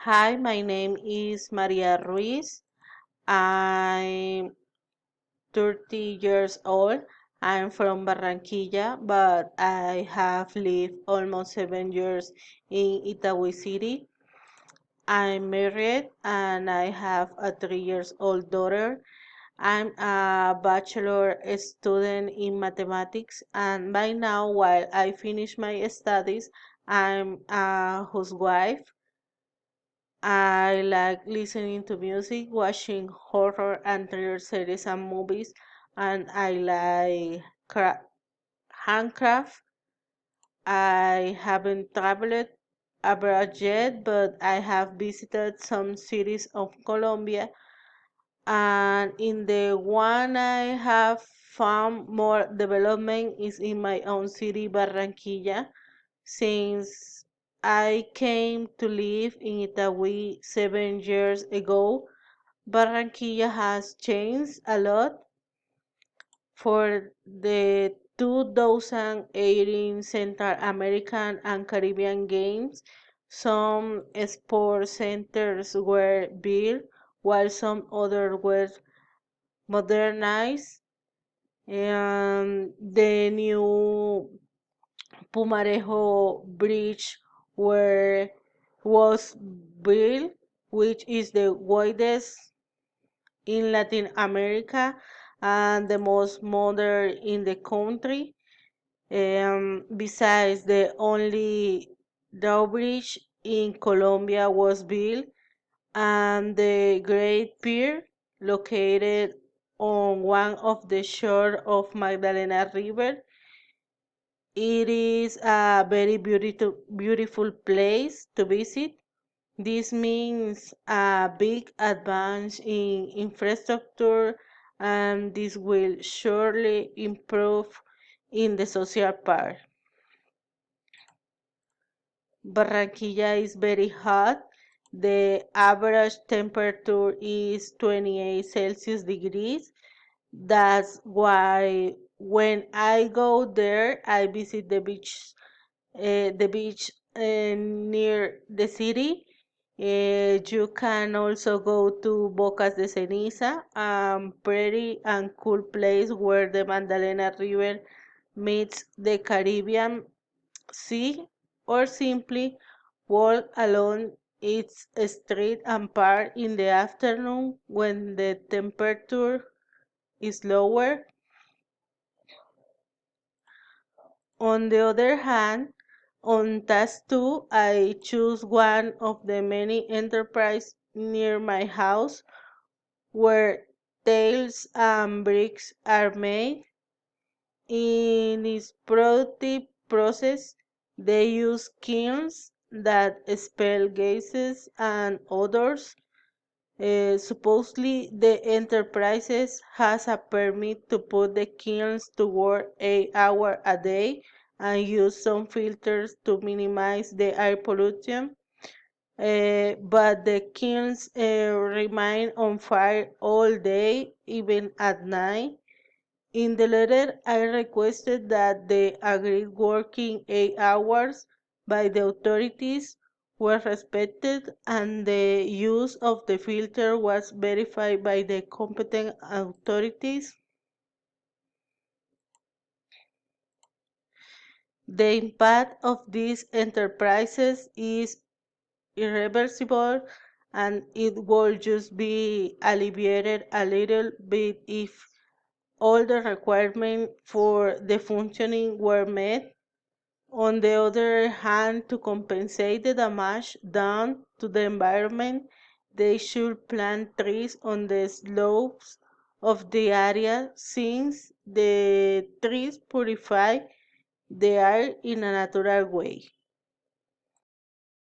Hi, my name is Maria Ruiz. I'm 30 years old. I'm from Barranquilla, but I have lived almost 7 years in Itaúi City. I'm married and I have a 3 years old daughter. I'm a bachelor student in mathematics, and by now, while I finish my studies, I'm a housewife. I like listening to music, watching horror and thriller series and movies, and I like handcraft. I haven't traveled abroad yet, but I have visited some cities of Colombia, and in the one I have found more development is in my own city, Barranquilla, since I came to live in Itagüí 7 years ago. Barranquilla has changed a lot for the 2018 Central American and Caribbean Games. Some sports centers were built while some others were modernized. And the new Pumarejo Bridge were, was built, which is the widest in Latin America and the most modern in the country. Besides, the only drawbridge in Colombia was built, and the Great Pier, located on one of the shore of Magdalena River. It is a very beautiful place to visit. This means a big advance in infrastructure, and this will surely improve in the social part. Barranquilla is very hot. The average temperature is 28 Celsius degrees. That's why when I go there, I visit the beach near the city. You can also go to Bocas de Ceniza, pretty and cool place where the Magdalena River meets the Caribbean Sea, or simply walk along its street and park in the afternoon when the temperature is lower. On the other hand, on task 2, I choose one of the many enterprises near my house where tiles and bricks are made. In its productive process, they use kilns that expel gases and odors. Supposedly, the enterprises has a permit to put the kilns to work 8 hours a day and use some filters to minimize the air pollution. But the kilns remain on fire all day, even at night. In the letter, I requested that the agreed working 8 hours by the authorities were respected, and the use of the filter was verified by the competent authorities. The impact of these enterprises is irreversible, and it will just be alleviated a little bit if all the requirements for the functioning were met. On the other hand, to compensate the damage done to the environment, they should plant trees on the slopes of the area, since the trees purify the air in a natural way.